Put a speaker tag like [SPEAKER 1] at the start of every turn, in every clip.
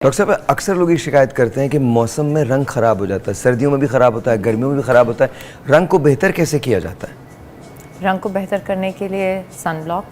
[SPEAKER 1] Doctor साहब, अक्सर लोग ये शिकायत करते हैं कि मौसम में रंग ख़राब हो जाता है, सर्दियों में भी ख़राब होता है, गर्मियों में भी ख़राब होता है। रंग को बेहतर कैसे किया जाता है?
[SPEAKER 2] रंग को बेहतर करने के लिए सनब्लॉक।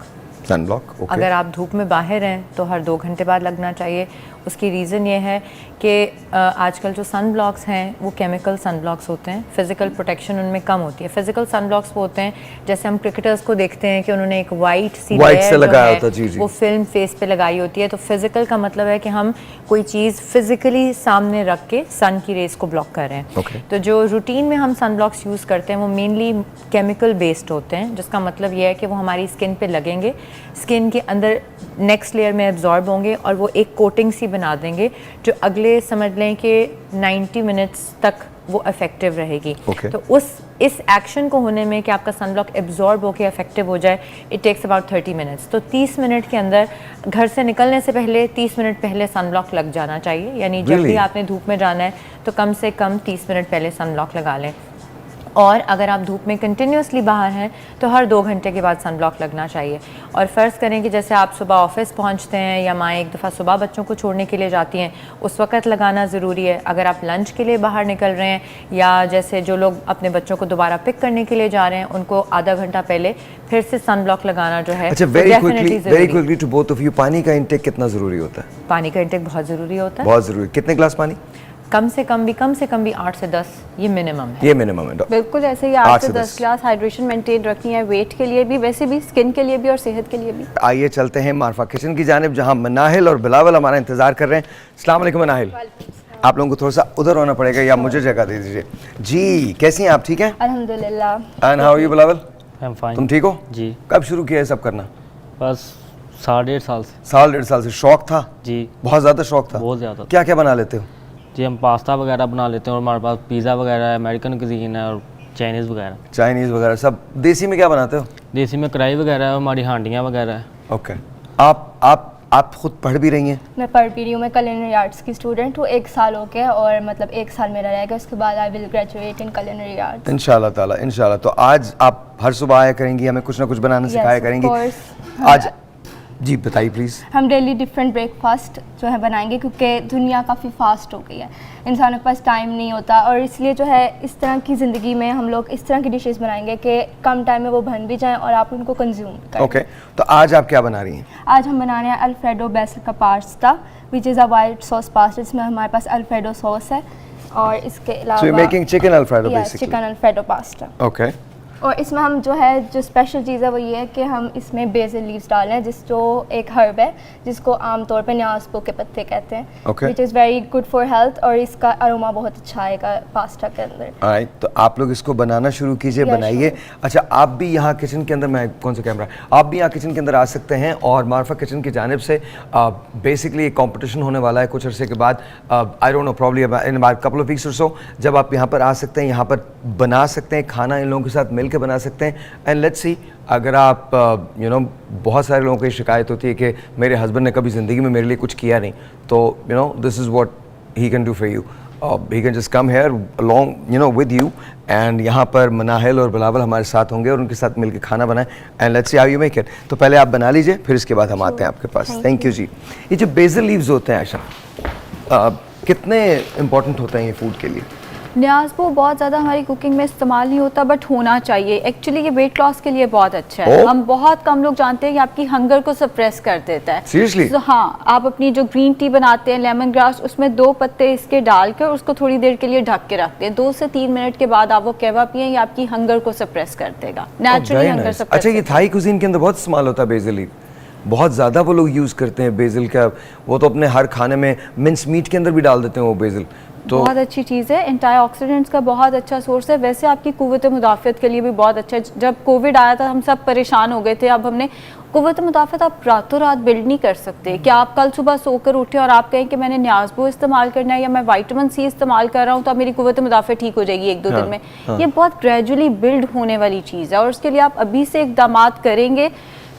[SPEAKER 1] ओके।
[SPEAKER 2] अगर आप धूप में बाहर हैं तो हर 2 घंटे बाद लगना चाहिए। उसकी रीज़न ये है कि आजकल जो सन ब्लॉक्स हैं वो केमिकल सन ब्लॉक्स होते हैं, फिज़िकल प्रोटेक्शन उनमें कम होती है। फिज़िकल सन ब्लॉक्स वो होते हैं जैसे हम क्रिकेटर्स को देखते हैं कि उन्होंने एक वाइट सी लेयर
[SPEAKER 1] लगाया होता है, जी।
[SPEAKER 2] वो फिल्म फेस पे लगाई होती है। तो फिज़िकल का मतलब है कि हम कोई चीज़ फिज़िकली सामने रख के सन की रेस को ब्लॉक कर रहे हैं। तो जो रूटीन में हम सन ब्लॉक्स यूज़ करते हैं वो मेनली केमिकल बेस्ड होते हैं, जिसका मतलब ये है कि वो हमारी स्किन पे लगेंगे, स्किन के अंदर नेक्स्ट लेयर में एब्जॉर्ब होंगे और वो एक कोटिंग सी बना देंगे जो अगले समझ लें कि 90 मिनट्स तक वो इफेक्टिव रहेगी। तो इस एक्शन को होने में कि आपका सनब्लॉक एब्जॉर्ब होकर इफेक्टिव हो जाए, इट टेक्स अबाउट 30 मिनट्स। तो 30 मिनट के अंदर घर से निकलने से पहले 30 मिनट पहले सनब्लॉक लग जाना चाहिए। यानी जब भी आपने धूप में जाना है तो कम से कम 30 मिनट पहले सनब्लॉक लगा लें। और अगर आप धूप में कंटिन्यूसली बाहर हैं तो हर 2 घंटे के बाद सनब्लॉक लगना चाहिए। और फ़र्ज़ करें कि जैसे आप सुबह ऑफिस पहुंचते हैं या माँ एक दफ़ा सुबह बच्चों को छोड़ने के लिए जाती हैं, उस वक़्त लगाना ज़रूरी है। अगर आप लंच के लिए बाहर निकल रहे हैं या जैसे जो लोग अपने बच्चों को दोबारा पिक करने के लिए जा रहे हैं, उनको आधा घंटा पहले फिर से सनब्लॉक लगाना जो है।
[SPEAKER 1] अच्छा, very quickly to both of you, पानी का इंटेक कितना ज़रूरी होता है?
[SPEAKER 2] पानी का इंटेक बहुत ज़रूरी होता है।
[SPEAKER 1] बहुत ज़रूरी। कितने गिलास पानी?
[SPEAKER 2] कम से कम भी 8 से 10 ये मिनिमम है।
[SPEAKER 1] ये मिनिमम है।
[SPEAKER 3] बिल्कुल ऐसे ही 8 से 10 ग्लास हाइड्रेशन मेंटेन रखनी है, वेट के लिए भी, वैसे भी स्किन के लिए भी और सेहत के लिए भी।
[SPEAKER 1] आइए चलते हैं मारफा किचन की जानिब, जहां मनाहिल और बिलावल हमारा इंतजार कर रहे हैं। अस्सलाम वालेकुम मनाहिल, आप लोगों को थोड़ा सा उधर होना पड़ेगा या मुझे जगह दे दीजिए। जी, कैसी हैं आप? ठीक हैं
[SPEAKER 3] अल्हम्दुलिल्लाह।
[SPEAKER 1] And how are you Bilawal?
[SPEAKER 4] I am fine.
[SPEAKER 1] तुम ठीक हो?
[SPEAKER 4] जी।
[SPEAKER 1] कब शुरू किया है सब करना?
[SPEAKER 4] बस 1.5 साल से।
[SPEAKER 1] 1.5 साल से। शौक था?
[SPEAKER 4] जी,
[SPEAKER 1] बहुत ज़्यादा शौक था?
[SPEAKER 4] बहुत ज़्यादा।
[SPEAKER 1] क्या क्या बना लेते हो?
[SPEAKER 4] जी, हम पास्ता वगैरह बना लेते हैं और हमारे पास पिज़्ज़ा वगैरह है, अमेरिकन कुजीन है और चाइनीज़ वगैरह।
[SPEAKER 1] चाइनीज़ वगैरह सब। देसी में क्या बनाते हो?
[SPEAKER 4] देसी में कढ़ाई वगैरह है और हमारी हांडियाँ वगैरह है।
[SPEAKER 1] ओके। आप खुद पढ़ भी रही हैं?
[SPEAKER 3] मैं पढ़ भी रही हूँ। मैं culinary आर्ट्स की स्टूडेंट हूँ। 1 साल हो गया और मतलब 1 साल मेरा रहेगा, उसके बाद I will graduate in culinary arts
[SPEAKER 1] इंशाल्लाह ताला, इंशाल्लाह। तो आज आप हर सुबह आया करेंगी, हमें कुछ ना कुछ बनाना सिखाया करेंगी। आज जी बताइए प्लीज़।
[SPEAKER 3] हम डेली डिफरेंट ब्रेकफास्ट जो है बनाएंगे, क्योंकि दुनिया काफ़ी फास्ट हो गई है, इंसानों के पास टाइम नहीं होता, और इसलिए जो है इस तरह की ज़िंदगी में हम लोग इस तरह की डिशेस बनाएंगे कि कम टाइम में वो बन भी जाएं और आप उनको कंज्यूम करें।
[SPEAKER 1] ओके, तो आज आप क्या बना रही हैं?
[SPEAKER 3] आज हम बना रहे हैं अल्फ्रेडो बेसिल का pasta, which is a white sauce pasta. इसमें हमारे पास अल्फ्रेडो सॉस है और इसके अलावा
[SPEAKER 1] So you're making chicken Alfredo basically?
[SPEAKER 3] Chicken alfredo pasta.
[SPEAKER 1] Okay.
[SPEAKER 3] और इसमें हम जो है जो स्पेशल चीज़ है वो ये है कि हम इसमें बेसिल लीव्स डाल रहे हैं, जो एक हर्ब है जिसको आमतौर पे न्याज़पो के पत्ते कहते हैं, which is very good for health, और इसका अरोमा बहुत अच्छा आएगा पास्ता के अंदर।
[SPEAKER 1] राइट, तो आप लोग इसको बनाना शुरू कीजिए, बनाइए। अच्छा, आप भी यहाँ किचन के अंदर, मैं कौन सा कैमरा, आप भी यहाँ किचन के अंदर आ सकते हैं और मारफा किचन की जानिब से बेसिकली एक कॉम्पिटिशन होने वाला है कुछ अर्से के बाद। I don't know, probably in about couple of weeks और सो, जब आप यहाँ पर आ सकते हैं, यहाँ पर बना सकते हैं खाना, इन लोगों के साथ के बना सकते हैं। एंड लेट्स सी, अगर आप बहुत सारे लोगों की शिकायत होती है कि मेरे हस्बैंड ने कभी ज़िंदगी में मेरे लिए कुछ किया नहीं, तो this is what he can do for you. He can just come here along with you, and यहाँ पर मनाहिल और बिलावल हमारे साथ होंगे और उनके साथ मिलकर खाना बनाएं। And let's see how you make it. तो पहले आप बना लीजिए, फिर इसके बाद हम आते हैं आपके पास। थैंक यू जी। ये जो बेसिल लीव्स होते हैं आयशा, कितने इंपॉर्टेंट होते हैं ये फूड के लिए?
[SPEAKER 5] न्याज़पो बहुत ज़्यादा हमारी कुकिंग में इस्तेमाल नहीं होता, बट होना चाहिए। एक्चुअली ये वेट लॉस के लिए बहुत अच्छा है। हम बहुत कम लोग जानते हैं कि आपकी हंगर को सप्रेस कर देता है।
[SPEAKER 1] सीरियसली?
[SPEAKER 5] तो हाँ, आप अपनी जो ग्रीन टी बनाते हैं लेमन ग्रास, उसमें 2 पत्ते इसके डालकर उसको थोड़ी देर के लिए ढक के रखते हैं। 2 से 3 मिनट के बाद आप वो कहवा पिए, ये आपकी हंगर को सप्रेस कर देगा, नेचुरली हंगर सप्रेस।
[SPEAKER 1] अच्छा, ये थाई कुजीन के अंदर बहुत इस्तेमाल होता है बेसिल लीव, बहुत ज़्यादा वो लोग यूज़ करते हैं बेसिल का। वो तो अपने हर खाने में मिन्स मीट के अंदर भी डाल देते हैं वो बेसिल। तो
[SPEAKER 5] बहुत अच्छी चीज़ है, एंटीऑक्सीडेंट्स का बहुत अच्छा सोर्स है। वैसे आपकी कुव्वत मुदाफ़त के लिए भी बहुत अच्छा है। जब कोविड आया था हम सब परेशान हो गए थे, अब हमने कुव्वत मुदाफ़त आप रातों रात बिल्ड नहीं कर सकते। क्या आप कल सुबह सोकर उठे और आप कहें कि मैंने न्याज़पो इस्तेमाल करना है या मैं विटामिन सी इस्तेमाल कर रहा हूँ तो अब मेरी कुव्वत मुदाफ़त ठीक हो जाएगी 1-2 दिन में? ये बहुत ग्रेजुअली बिल्ड होने वाली चीज़ है और उसके लिए आप अभी से इक़दाम करेंगे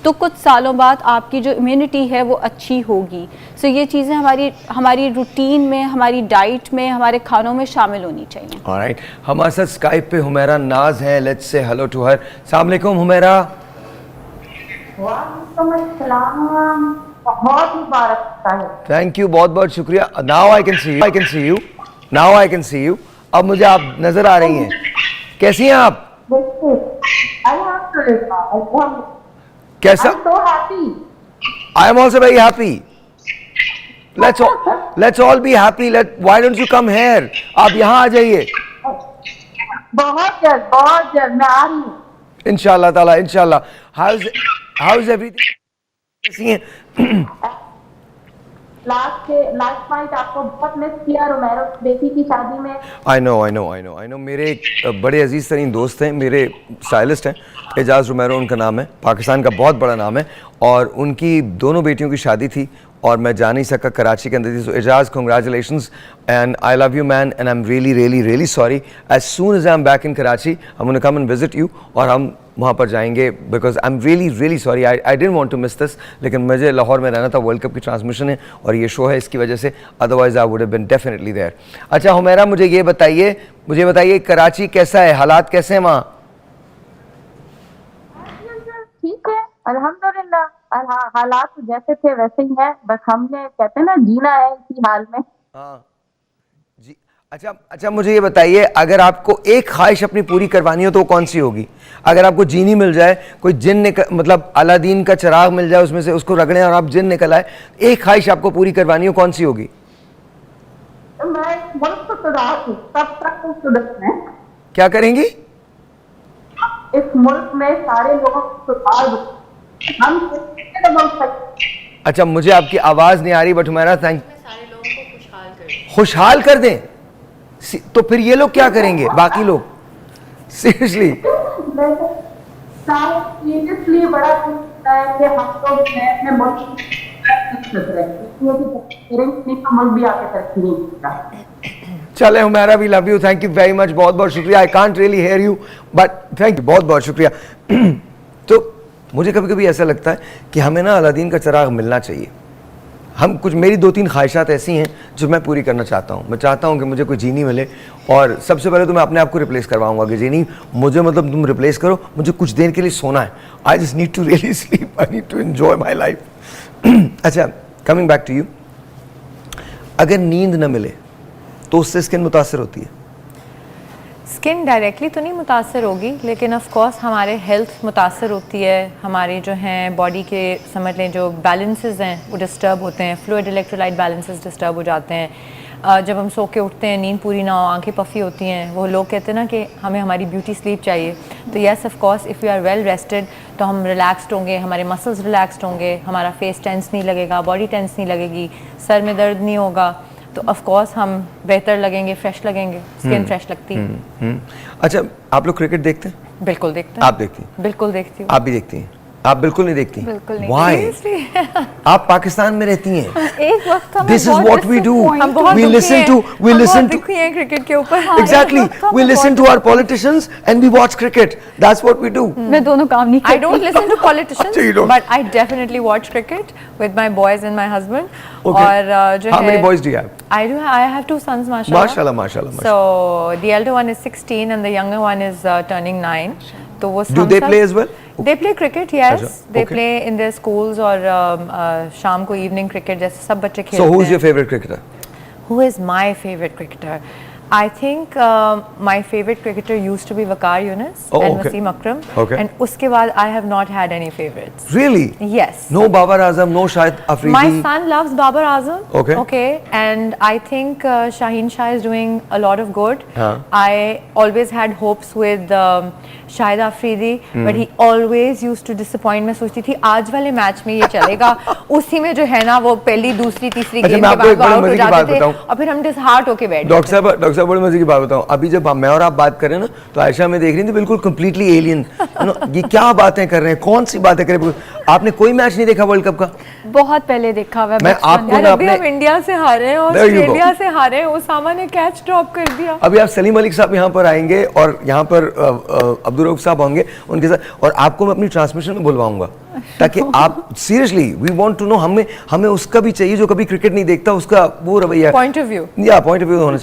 [SPEAKER 5] तो कुछ सालों बाद आपकी जो इम्यूनिटी है वो अच्छी होगी। सो ये चीज़ें हमारी रूटीन में, हमारी डाइट में, हमारे खानों में शामिल होनी चाहिए।
[SPEAKER 1] ऑलराइट, हमारे साथ स्काइप पे हुमैरा नाज है। Let's say hello to her. अस्सलाम वालेकुम हुमैरा।
[SPEAKER 6] वालेकुम अस्सलाम बहुत ही बार अच्छा है।
[SPEAKER 1] थैंक यू, बहुत बहुत शुक्रिया। Now I can see you, I can see you, now I can see you. अब मुझे आप नजर आ रही हैं। कैसी हैं आप? कैसा?
[SPEAKER 6] so happy.
[SPEAKER 1] I am also very happy. Let's all be happy. Why don't you come here? आप यहाँ आ जाइए।
[SPEAKER 6] बहुत जल्द मैं आ रही हूँ।
[SPEAKER 1] इंशाल्लाह ताला, इंशाल्लाह। How's everything? कैसी हैं?
[SPEAKER 6] लास्ट नाइट आपको बहुत मिस किया रोमेरो बेटी की शादी में।
[SPEAKER 1] I know। मेरे एक बड़े अजीज तरीन दोस्त हैं, मेरे स्टाइलिस्ट हैं, एजाज रोमेरो उनका नाम है, पाकिस्तान का बहुत बड़ा नाम है, और उनकी दोनों बेटियों की शादी थी और मैं जा नहीं सका, कराची के अंदर थी। So Ejaz, congratulations and I love you man, and I am really sorry. As soon as I am back in Karachi, I am gonna come and visit you, और हम वहाँ पर जाएंगे, because I am really sorry. I didn't want to miss this, लेकिन मुझे लाहौर में रहना था, वर्ल्ड कप की ट्रांसमिशन है और ये शो है, इसकी वजह से, otherwise I would have been definitely there. अच्छा हुमैरा, मुझे ये बताइए कराची कैसा है, हालात कैसे हैं वहाँ?
[SPEAKER 6] ठीक है अल्हम्दुलिल्लाह, हालात जैसे थे वैसे ही है, बस हमने कहते हैं ना जीना है इसी हाल में।
[SPEAKER 1] हाँ जी। अच्छा मुझे ये बताइए, अगर आपको एक ख्वाहिश अपनी पूरी करवानी हो तो वो कौन सी होगी? अगर आपको जीनी मिल जाए, कोई जिन मतलब अलादीन का चिराग मिल जाए, उसमें से उसको रगड़े और आप जिन निकल आए, एक ख्वाहिश आपको पूरी करवानी हो, कौन सी होगी?
[SPEAKER 6] मैं मुल्क को सुधार दूं, तब तक तो सुधर में
[SPEAKER 1] क्या करेंगी?
[SPEAKER 6] इस मुल्क में सारे लोगों को सुधार दूं। हम
[SPEAKER 1] अच्छा, मुझे आपकी आवाज नहीं आ रही, बट हमारा थैंक,
[SPEAKER 2] सारे लोगों को
[SPEAKER 1] खुशहाल कर दें, तो फिर ये लोग क्या करेंगे, बाकी लोग? सीरियसली
[SPEAKER 6] सीरियसली बड़ा होता है कि हम लोग अपने मुल्क मुल्क भी आके तरक्की नहीं करता।
[SPEAKER 1] चले हमारा भी love you, thank you very much, बहुत बहुत शुक्रिया। I can't really hear you, but thank you, बहुत बहुत शुक्रिया। तो मुझे कभी कभी ऐसा लगता है कि हमें ना अलादीन का चिराग मिलना चाहिए। हम कुछ, मेरी 2-3 ख्वाहिशात ऐसी हैं जो मैं पूरी करना चाहता हूँ। मैं चाहता हूँ कि मुझे कोई जीनी मिले, और सबसे पहले तो मैं अपने आप को रिप्लेस करवाऊंगा कि जीनी मुझे, मतलब तुम रिप्लेस करो, मुझे कुछ देर के लिए सोना है। I just need to really sleep, I need to enjoy my life. अच्छा, कमिंग बैक टू यू, अगर नींद न मिले तो उससे स्किन मुतासर होती है?
[SPEAKER 2] स्किन डायरेक्टली तो नहीं मुतासर होगी, लेकिन ऑफ कोर्स हमारे हेल्थ मुतासर होती है, हमारे जो हैं बॉडी के, समझ लें, जो बैलेंसेस हैं वो डिस्टर्ब होते हैं, फ्लूइड इलेक्ट्रोलाइट बैलेंसेस डिस्टर्ब हो जाते हैं। जब हम सो के उठते हैं, नींद पूरी ना हो, आंखें पफ़ी होती हैं, वो लोग कहते हैं ना कि हमें हमारी ब्यूटी स्लीप चाहिए। तो yes of course, if we are well rested तो हम रिलैक्सड होंगे, हमारे मसल्स रिलैक्सड होंगे, हमारा फेस टेंस नहीं लगेगा, बॉडी टेंस नहीं लगेगी, सर में दर्द नहीं होगा, तो ऑफ कोर्स हम बेहतर लगेंगे, फ्रेश लगेंगे, स्किन फ्रेश लगती है।
[SPEAKER 1] अच्छा, आप लोग क्रिकेट देखते हैं?
[SPEAKER 2] बिल्कुल देखते हैं।
[SPEAKER 1] आप देखती हैं?
[SPEAKER 2] बिल्कुल देखती हूँ।
[SPEAKER 1] आप भी देखती हैं? आप बिल्कुल नहीं देखती?
[SPEAKER 2] बिल्कुल नहीं।
[SPEAKER 1] Why? आप पाकिस्तान में रहती हैं।
[SPEAKER 5] एक वक्त हमें
[SPEAKER 1] This is what we do.
[SPEAKER 2] हम बहुत
[SPEAKER 1] We listen to
[SPEAKER 2] दुखी हैं क्रिकेट के ऊपर।
[SPEAKER 1] exactly. We listen to our politicians and we watch cricket. That's what we do.
[SPEAKER 5] मैं दोनों काम नहीं
[SPEAKER 2] I
[SPEAKER 5] करती।
[SPEAKER 2] don't listen to politicians,
[SPEAKER 1] अच्छा, you don't.
[SPEAKER 2] but I definitely watch cricket with my boys and my husband.
[SPEAKER 1] Okay.
[SPEAKER 2] और जो
[SPEAKER 1] How
[SPEAKER 2] है,
[SPEAKER 1] many boys do you have?
[SPEAKER 2] I have 2 sons, mashallah.
[SPEAKER 1] माशाल्लाह।
[SPEAKER 2] So the elder one is 16 and the younger one is turning 9. तो वो
[SPEAKER 1] Do they play as well?
[SPEAKER 2] They play cricket, yes.
[SPEAKER 1] अच्छा,
[SPEAKER 2] They
[SPEAKER 1] okay.
[SPEAKER 2] play in their schools और शाम को evening cricket जैसे सब बच्चे खेलते
[SPEAKER 1] So
[SPEAKER 2] हैं।
[SPEAKER 1] who's your favorite cricketer?
[SPEAKER 2] Who is my favorite cricketer? I think my favorite cricketer used to be Waqar Younis
[SPEAKER 1] Oh,
[SPEAKER 2] and
[SPEAKER 1] okay.
[SPEAKER 2] Wasim Akram.
[SPEAKER 1] Okay.
[SPEAKER 2] And उसके बाद I have not had any favorites.
[SPEAKER 1] Really?
[SPEAKER 2] Yes.
[SPEAKER 1] No Babar Azam, no Shahid Afridi.
[SPEAKER 2] My son loves Babar Azam.
[SPEAKER 1] Okay.
[SPEAKER 2] Okay. And I think Shaheen Shah is doing a lot of good.
[SPEAKER 1] हाँ.
[SPEAKER 2] I always had hopes with Shahid Afridi, but he always used to disappoint. मैं सोचती थी आज वाले match में ये चलेगा, उसी में जो है ना वो पहली, दूसरी, तीसरी
[SPEAKER 1] अच्छा,
[SPEAKER 2] गेम
[SPEAKER 1] मैं
[SPEAKER 2] के
[SPEAKER 1] आपको एक
[SPEAKER 2] बाद
[SPEAKER 1] बड़ी
[SPEAKER 2] आउट हो
[SPEAKER 1] मजे की बात
[SPEAKER 2] जाते थे
[SPEAKER 1] बताऊं।
[SPEAKER 2] और फिर हम डिसहार्ट होके बैठ
[SPEAKER 1] डॉक्टर साहब बड़ी मजे की बात बताऊं। अभी जब मैं और आप बात कर रहे हैं ना, तो आयशा में देख रही थी बिल्कुल कंप्लीटली एलियन, ये क्या बातें कर रहे हैं, कौन सी बातें कर रहे हैं। आपने कोई मैच नहीं देखा वर्ल्ड कप का?
[SPEAKER 5] बहुत पहले देखा हुआ है
[SPEAKER 1] मैं
[SPEAKER 5] बचपन
[SPEAKER 1] आपको
[SPEAKER 5] में।
[SPEAKER 1] मैं
[SPEAKER 2] अभी हम इंडिया से हारे हैं,
[SPEAKER 1] There you go.
[SPEAKER 2] ऑस्ट्रेलिया से हारे हैं, उसामा ने कैच ड्रॉप कर दिया।
[SPEAKER 1] अभी आप सलीम मलिक साहब यहाँ पर आएंगे और यहाँ पर अब्दुल रऊफ साहब होंगे उनके साथ, और आपको मैं अपनी ट्रांसमिशन में बुलवाऊंगा, ताकि आप seriously, we want to know, हमें उसका भी चाहिए जो कभी क्रिकेट नहीं देखता, उसका वो रवैया,
[SPEAKER 2] पॉइंट ऑफ व्यू
[SPEAKER 1] या पॉइंट ऑफ व्यू होना चाहिए।